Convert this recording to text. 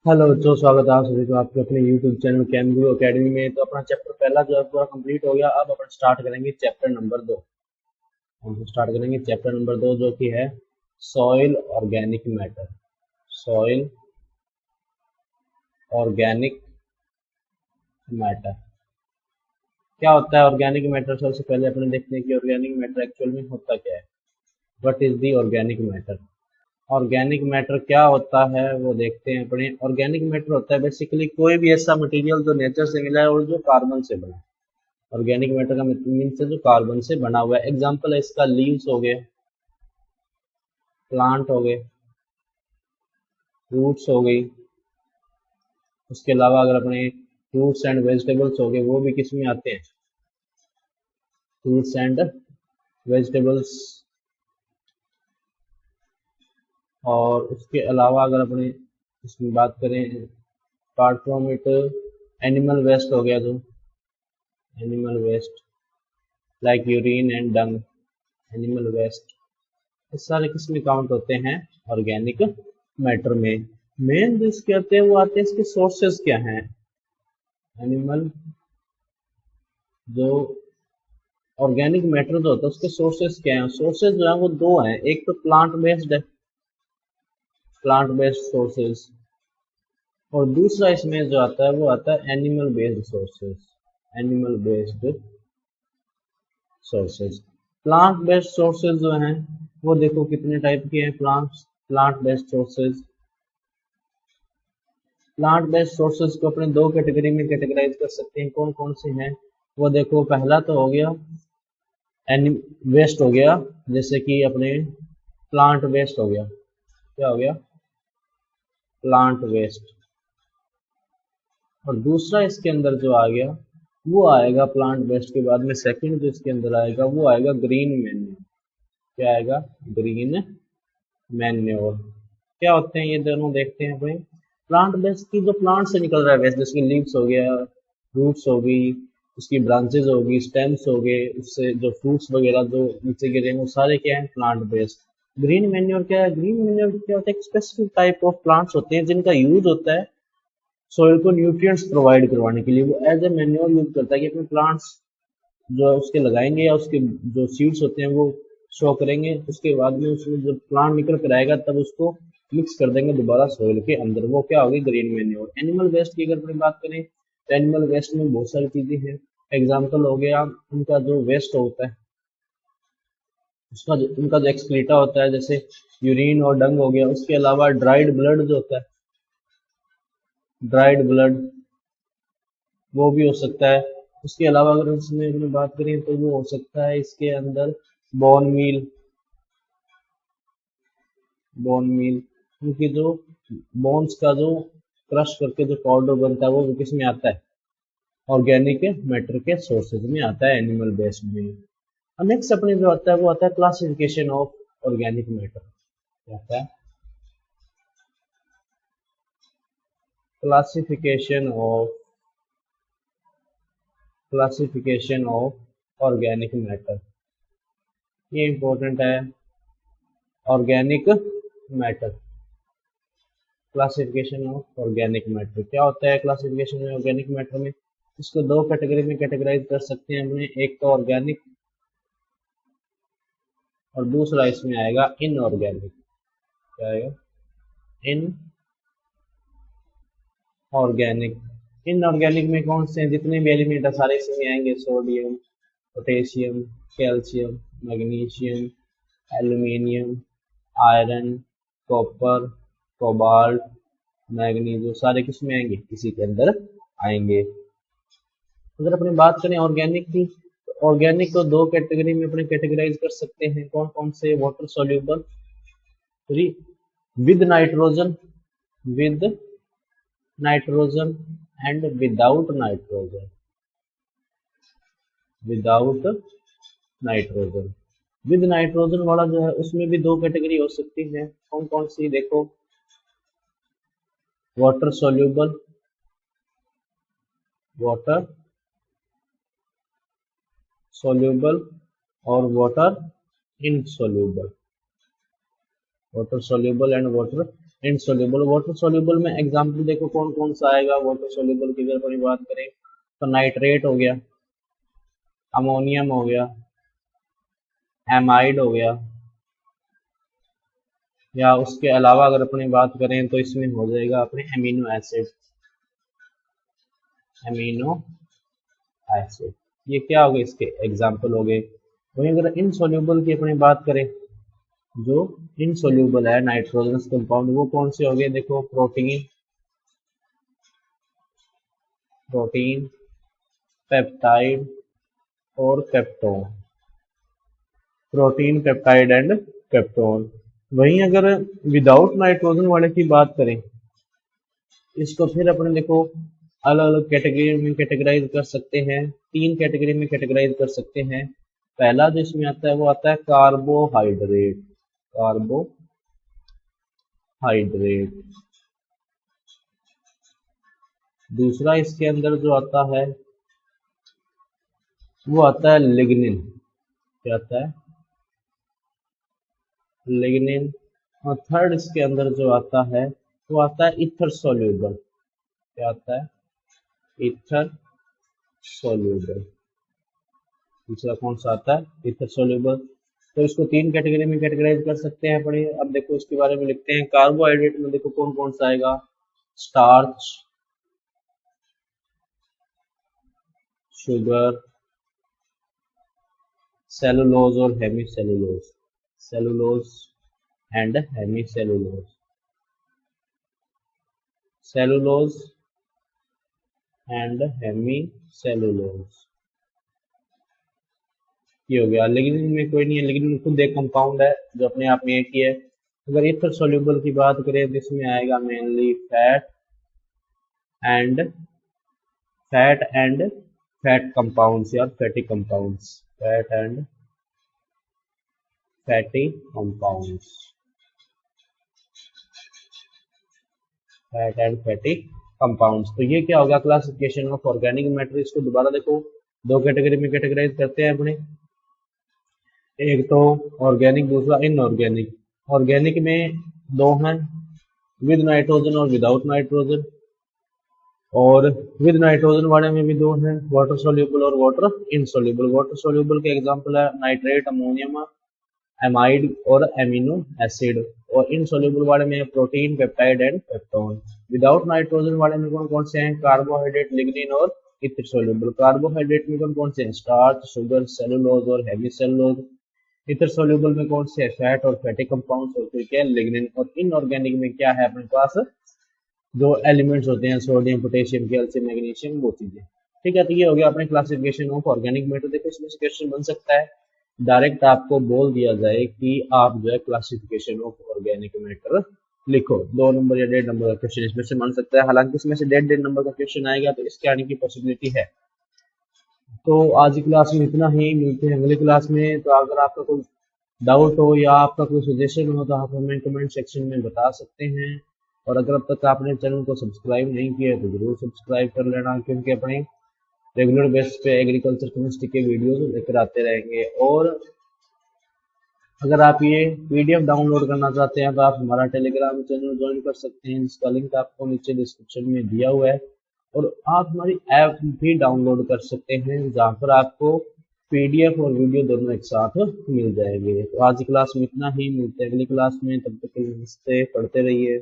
Hello दोस्तों, स्वागत है आप सभी को आपके अपने YouTube चैनल कैमगुरु एकेडमी में। तो अपना चैप्टर पहला जो है पूरा कंप्लीट हो गया। अब अपन स्टार्ट करेंगे चैप्टर नंबर 2। हम स्टार्ट करेंगे चैप्टर नंबर 2 जो कि है soil organic matter. Soil organic matter क्या होता है? ऑर्गेनिक मैटर सबसे पहले अपने देखते हैं कि ऑर्गेनिक मैटर एक्चुअल में होता क्या है। What is the organic matter? Organic matter क्या होता है वो देखते हैं अपने। ऑर्गेनिक मैटर होता है बेसिकली कोई भी ऐसा मटेरियल जो नेचर से मिला है और जो कार्बन से बना है। ऑर्गेनिक मैटर का मीन्स है जो कार्बन से बना हुआ है। एग्जांपल है इसका लीव्स हो गए, प्लांट हो गए, रूट्स हो गई। उसके अलावा अगर अपने फ्रूट्स एंड वेजिटेबल्स हो गए वो भी किस में आते हैं? Fruits and vegetables. और उसके अलावा अगर अपने इसमें बात करें apart from it, animal waste हो गया, जो animal waste like urine and dung, animal waste, ये सारे किस में काउंट होते हैं? ऑर्गेनिक मैटर में। मेन जो इसके आते हैं वो आते हैं इसके सोर्सेज क्या हैं। एनिमल जो ऑर्गेनिक मैटर जो होता है उसके सोर्सेज क्या हैं? सोर्सेज जो है वो दो हैं। एक तो प्लांट बेस्ड है, प्लांट बेस्ड सोर्सेज, और दूसरा इसमें जो आता है वो आता है animal based sources. Animal based sources. Plant based sources जो हैं वो देखो कितने टाइप के हैं। Plant based sources, plant based sources को अपने दो कैटेगरी में कैटेगराइज कर सकते हैं। कौन कौन से हैं वो देखो। पहला तो हो गया वेस्ट हो गया, जैसे कि अपने प्लांट वेस्ट हो गया। क्या हो गया? Plant waste. और दूसरा इसके अंदर जो आ गया वो आएगा प्लांट वेस्ट के बाद में सेकंड जो इसके अंदर आएगा वो आएगा ग्रीन मैन्योर। क्या आएगा? Green manure. क्या होते हैं ये दोनों देखते हैं भाई। प्लांट बेस्ड की जो प्लांट से निकल रहा है वेस्ट, जैसे लीव्स हो गया, रूट्स हो गई, उसकी ब्रांचेज होगी, स्टेम्स हो गए, उससे जो फ्रूट्स वगैरह जो नीचे गिरे हैं वो सारे क्या हैं? Plant based. ग्रीन मैन्योर क्या है? ग्रीन मैन्योर क्या होता है? एक स्पेसिफिक टाइप ऑफ प्लांट्स होते हैं जिनका यूज होता है सोइल को न्यूट्रिएंट्स प्रोवाइड करवाने के लिए। वो एज ए मैन्योर यूज करता है कि अपने प्लांट्स जो उसके लगाएंगे या उसके जो सीड्स होते हैं वो शो करेंगे। उसके बाद में उसमें जब प्लांट निकल कर आएगा तब उसको मिक्स कर देंगे दोबारा सोइल के अंदर। वो क्या होगी? Green manure. एनिमल वेस्ट की अगर अपनी बात करें तो एनिमल वेस्ट में बहुत सारी चीजें हैं। एग्जाम्पल हो गया उनका जो वेस्ट होता है, उसका उनका जो एक्सक्रीटा होता है, जैसे यूरिन और डंग हो गया। उसके अलावा ड्राइड ब्लड जो होता है, ड्राइड ब्लड, वो भी हो सकता है। उसके अलावा अगर इसमें अपनी बात करें तो वो हो सकता है इसके अंदर बोन मील। बोन मील क्योंकि जो बोन्स का जो क्रश करके जो पाउडर बनता है वो किस में आता है? ऑर्गेनिक मैटर के सोर्सेज में आता है, एनिमल बेस्ड में। और नेक्स्ट अपने जो आता है वो आता है क्लासिफिकेशन ऑफ ऑर्गेनिक मैटर। क्या आता है? Classification of organic matter. ये इंपॉर्टेंट है। Organic matter, classification of organic matter क्या होता है? क्लासिफिकेशन में ऑर्गेनिक मैटर में इसको दो कैटेगरी में कैटेगराइज कर सकते हैं हमने। एक तो ऑर्गेनिक और दूसरा इसमें आएगा इनऑर्गेनिक। क्या आएगा? In organic. इनऑर्गेनिक में कौन से हैं? जितने भी एलिमेंट है सारे इसमें आएंगे। Sodium, potassium, calcium, magnesium, aluminium, iron, copper, cobalt, manganese, सारे किस में आएंगे? इसी के अंदर आएंगे। अगर अपनी बात करें ऑर्गेनिक की, तो ऑर्गेनिक को दो कैटेगरी में अपने कैटेगराइज कर सकते हैं। कौन कौन से? Water soluble with nitrogen, with nitrogen and without nitrogen, without nitrogen. With nitrogen वाला जो है उसमें भी दो कैटेगरी हो सकती है। कौन कौन सी? देखो, वाटर सोल्यूबल, वाटर सोल्यूबल और water insoluble. Water soluble and water insoluble. Water soluble में एग्जांपल देखो कौन कौन सा आएगा। वाटर सोल्यूबल की अगर अपनी बात करें तो नाइट्रेट हो गया, अमोनियम हो गया, एमाइड हो गया, या उसके अलावा अगर अपनी बात करें तो इसमें हो जाएगा अपने एमिनो एसिड। एमिनो एसिड ये क्या हो गए, इसके एग्जाम्पल हो गए। वहीं अगर इनसोल्यूबल की अपनी बात करें, जो इनसोल्यूबल है नाइट्रोजनस कंपाउंड, वो कौन से हो गए देखो, प्रोटीन, प्रोटीन, पेप्टाइड और peptone. Protein, peptide and peptone. वहीं अगर विदाउट नाइट्रोजन वाले की बात करें, इसको फिर अपने देखो अलग अलग कैटेगरी में कैटेगराइज कर सकते हैं। 3 कैटेगरी में कैटेगराइज कर सकते हैं। पहला जो इसमें आता है वो आता है कार्बोहाइड्रेट। कार्बोहाइड्रेट। दूसरा इसके अंदर जो आता है वो आता है लिग्निन। क्या आता है, लिग्निन। और थर्ड इसके अंदर जो आता है वो आता है ईथर सोल्यूबल। क्या आता है, ईथर सोल्यूबल। दूसरा कौन सा आता है, ईथर सोल्यूबल। तो इसको 3 कैटेगरी में कैटेगराइज कर सकते हैं पढ़िए। अब देखो इसके बारे में लिखते हैं। कार्बोहाइड्रेट में देखो कौन कौन सा आएगा, स्टार्च, शुगर, सेलुलोज और hemicellulose. Cellulose and hemicellulose. Cellulose and hemicellulose ये हो गया। लिग्निन में कोई नहीं है, लिग्निन खुद एक कंपाउंड है जो अपने आप में एक ही है। अगर ईथर सोल्यूबल की बात करें तो इसमें आएगा mainly fat and fat compounds या fatty compounds. Fat and fatty compounds. Fat and fatty compounds. तो ये क्या होगा, क्लासिफिकेशन ऑफ ऑर्गेनिक मैटर। इसको दोबारा देखो 2 कैटेगरी में कैटेगराइज करते हैं अपने। एक तो ऑर्गेनिक, दूसरा इनऑर्गेनिक। ऑर्गेनिक में 2 हैं, विद नाइट्रोजन और विदाउट नाइट्रोजन। और विद नाइट्रोजन वाले में भी 2 हैं, वाटर सोल्यूबल और वाटर इनसोल्यूबल। वाटर सोल्यूबल के एग्जांपल है नाइट्रेट, अमोनियम, एमाइड और एमिनो एसिड। और इनसोल्यूबल वाले में protein, peptide and peptone. Without nitrogen वाले में कौन कौन से हैं, कार्बोहाइड्रेट, लिग्निन और ईथर सोल्यूबल। कार्बोहाइड्रेट में कौन कौन से हैं, स्टार्च, शुगर, सेलुलोज और हेमी सेलुलोज। ईथर सोल्यूबल में कौन से है, फैट और फैटी कंपाउंड्स और फिर क्या, लिग्निन। और इनऑर्गेनिक में क्या है अपने पास, जो एलिमेंट्स होते हैं सोडियम, पोटेशियम, कैल्शियम, मैग्नीशियम, वो चीजें। ठीक है, तो ये हो गया अपने क्लासिफिकेशन ऑफ ऑर्गेनिक मैटर। देखो इसमें से क्वेश्चन बन सकता है, डायरेक्ट आपको बोल दिया जाए कि आप जो है क्लासिफिकेशन ऑफ ऑर्गेनिक मैटर लिखो। 2 नंबर या 1.5 नंबर का क्वेश्चन इसमें से बन सकता है। हालांकि इसमें से 1.5 नंबर का क्वेश्चन आएगा तो इसके आने की पॉसिबिलिटी है। तो आज की क्लास में इतना ही, मिलते हैं अगली क्लास में। तो अगर आपका कोई डाउट हो या आपका कोई सजेशन हो तो आप हमें कमेंट सेक्शन में बता सकते हैं। और अगर अब तक आपने चैनल को सब्सक्राइब नहीं किया तो जरूर सब्सक्राइब कर लेना, क्योंकि अपने रेगुलर बेस पे एग्रीकल्चर केमिस्ट्री के वीडियोस लेकर आते रहेंगे। और अगर आप ये पीडीएफ डाउनलोड करना चाहते हैं तो आप हमारा टेलीग्राम चैनल ज्वाइन कर सकते हैं, जिसका लिंक आपको नीचे डिस्क्रिप्शन में दिया हुआ है। और आप हमारी ऐप भी डाउनलोड कर सकते हैं, जहाँ पर आपको पीडीएफ और वीडियो दोनों एक साथ मिल जाएंगे। तो आज की क्लास में इतना ही, मिलते हैं अगली क्लास में। तब तक के लिए पढ़ते रहिए।